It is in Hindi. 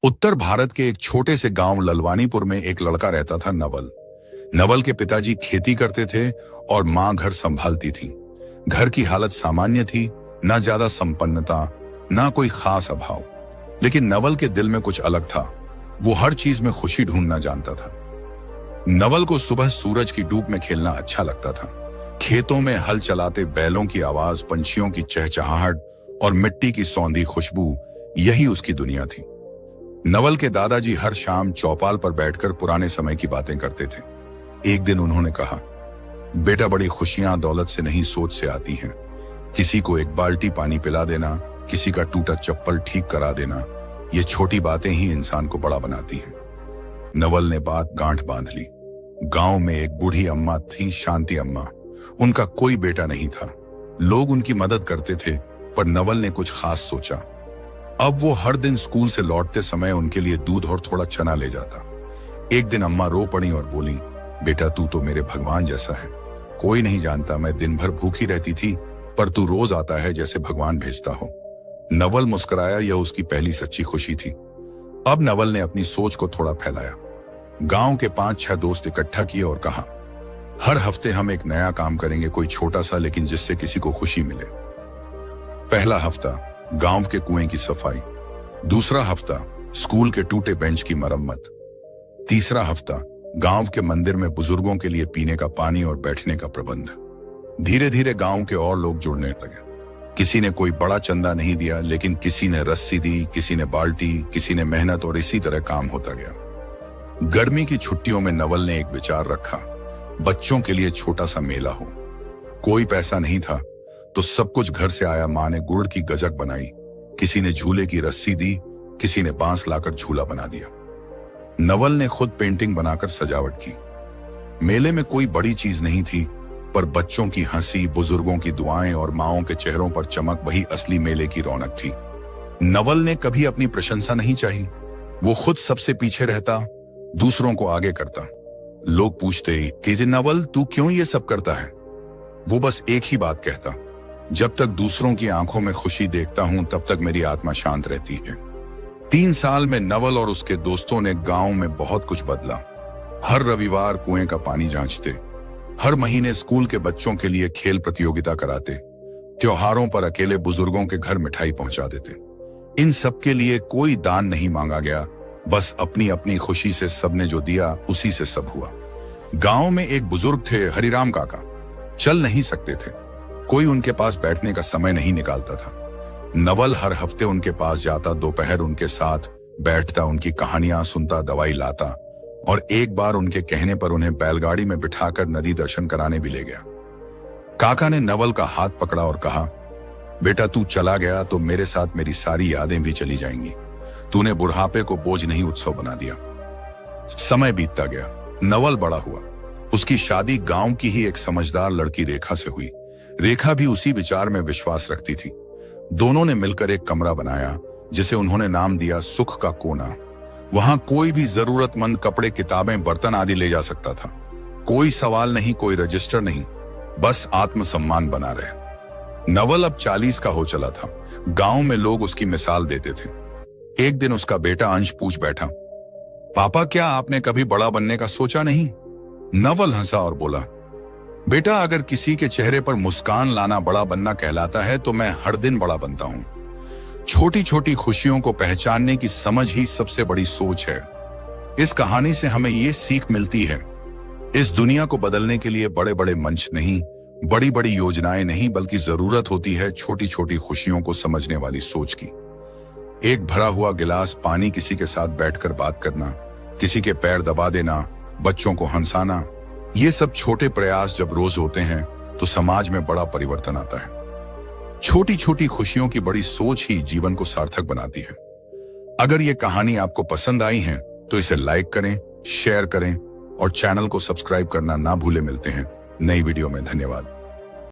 उत्तर भारत के एक छोटे से गांव ललवानीपुर में एक लड़का रहता था, नवल। नवल के पिताजी खेती करते थे और मां घर संभालती थी। घर की हालत सामान्य थी, ना ज्यादा संपन्नता, ना कोई खास अभाव। लेकिन नवल के दिल में कुछ अलग था। वो हर चीज में खुशी ढूंढना जानता था। नवल को सुबह सूरज की डूब में खेलना अच्छा लगता था। खेतों में हल चलाते बैलों की आवाज, पंछियों की चहचहाहट और मिट्टी की सौंधी खुशबू, यही उसकी दुनिया थी। नवल के दादाजी हर शाम चौपाल पर बैठकर पुराने समय की बातें करते थे। एक दिन उन्होंने कहा, बेटा, बड़ी खुशियां दौलत से नहीं सोच से आती हैं। किसी को एक बाल्टी पानी पिला देना, किसी का टूटा चप्पल ठीक करा देना, ये छोटी बातें ही इंसान को बड़ा बनाती हैं। नवल ने बात गांठ बांध ली। गांव में एक बूढ़ी अम्मा थी, शांति अम्मा। उनका कोई बेटा नहीं था। लोग उनकी मदद करते थे, पर नवल ने कुछ खास सोचा। अब वो हर दिन स्कूल से लौटते समय उनके लिए दूध और थोड़ा चना ले जाता। एक दिन अम्मा रो पड़ी और बोली, बेटा, तू तो मेरे भगवान जैसा है। कोई नहीं जानता मैं दिन भर भूखी रहती थी, पर तू रोज आता है जैसे भगवान भेजता हो। नवल मुस्कुराया, यह उसकी पहली सच्ची खुशी थी। अब नवल ने अपनी सोच को थोड़ा फैलाया। गांव के 5-6 दोस्त इकट्ठा किए और कहा, हर हफ्ते हम एक नया काम करेंगे, कोई छोटा सा, लेकिन जिससे किसी को खुशी मिले। पहला हफ्ता गांव के कुएं की सफाई, दूसरा हफ्ता स्कूल के टूटे बेंच की मरम्मत, तीसरा हफ्ता गांव के मंदिर में बुजुर्गों के लिए पीने का पानी और बैठने का प्रबंध। धीरे धीरे गांव के और लोग जुड़ने लगे। किसी ने कोई बड़ा चंदा नहीं दिया, लेकिन किसी ने रस्सी दी, किसी ने बाल्टी, किसी ने मेहनत, और इसी तरह काम होता गया। गर्मी की छुट्टियों में नवल ने एक विचार रखा, बच्चों के लिए छोटा सा मेला हो। कोई पैसा नहीं था तो सब कुछ घर से आया। मां ने गुड़ की गजक बनाई, किसी ने झूले की रस्सी दी, किसी ने बांस लाकर झूला बना दिया। नवल ने खुद पेंटिंग बनाकर सजावट की। मेले में कोई बड़ी चीज नहीं थी, पर बच्चों की हंसी, बुजुर्गों की दुआएं और माओं के चेहरों पर चमक, वही असली मेले की रौनक थी। नवल ने कभी अपनी प्रशंसा नहीं चाही। वो खुद सबसे पीछे रहता, दूसरों को आगे करता। लोग पूछते कि नवल, तू क्यों ये सब करता है? वो बस एक ही बात कहता, जब तक दूसरों की आंखों में खुशी देखता हूं, तब तक मेरी आत्मा शांत रहती है। 3 साल में नवल और उसके दोस्तों ने गांव में बहुत कुछ बदला। हर रविवार कुएं का पानी जांचते, हर महीने स्कूल के बच्चों के लिए खेल प्रतियोगिता कराते, त्योहारों पर अकेले बुजुर्गों के घर मिठाई पहुंचा देते। इन सब के लिए कोई दान नहीं मांगा गया, बस अपनी अपनी खुशी से सबने जो दिया, उसी से सब हुआ। गांव में एक बुजुर्ग थे, हरिराम काका। चल नहीं सकते थे, कोई उनके पास बैठने का समय नहीं निकालता था। नवल हर हफ्ते उनके पास जाता, दोपहर उनके साथ बैठता, उनकी कहानियां सुनता, दवाई लाता, और एक बार उनके कहने पर उन्हें बैलगाड़ी में बिठाकर नदी दर्शन कराने भी ले गया। काका ने नवल का हाथ पकड़ा और कहा, बेटा, तू चला गया तो मेरे साथ मेरी सारी यादें भी चली जाएंगी। तूने बुढ़ापे को बोझ नहीं, उत्सव बना दिया। समय बीतता गया, नवल बड़ा हुआ। उसकी शादी गांव की ही एक समझदार लड़की रेखा से हुई। रेखा भी उसी विचार में विश्वास रखती थी। दोनों ने मिलकर एक कमरा बनाया, जिसे उन्होंने नाम दिया सुख का कोना। वहां कोई भी जरूरतमंद कपड़े, किताबें, बर्तन आदि ले जा सकता था। कोई सवाल नहीं, कोई रजिस्टर नहीं, बस आत्मसम्मान बना रहे। नवल अब 40 का हो चला था। गांव में लोग उसकी मिसाल देते थे। एक दिन उसका बेटा अंश पूछ बैठा, पापा, क्या आपने कभी बड़ा बनने का सोचा नहीं? नवल हंसा और बोला, बेटा, अगर किसी के चेहरे पर मुस्कान लाना बड़ा बनना कहलाता है, तो मैं हर दिन बड़ा बनता हूं। छोटी छोटी खुशियों को पहचानने की समझ ही सबसे बड़ी सोच है। इस कहानी से हमें ये सीख मिलती है, इस दुनिया को बदलने के लिए बड़े बड़े मंच नहीं, बड़ी बड़ी योजनाएं नहीं, बल्कि जरूरत होती है छोटी छोटी खुशियों को समझने वाली सोच की। एक भरा हुआ गिलास पानी, किसी के साथ बैठकर बात करना, किसी के पैर दबा देना, बच्चों को हंसाना, ये सब छोटे प्रयास जब रोज होते हैं तो समाज में बड़ा परिवर्तन आता है। छोटी छोटी खुशियों की बड़ी सोच ही जीवन को सार्थक बनाती है। अगर ये कहानी आपको पसंद आई है तो इसे लाइक करें, शेयर करें और चैनल को सब्सक्राइब करना ना भूले। मिलते हैं नई वीडियो में। धन्यवाद।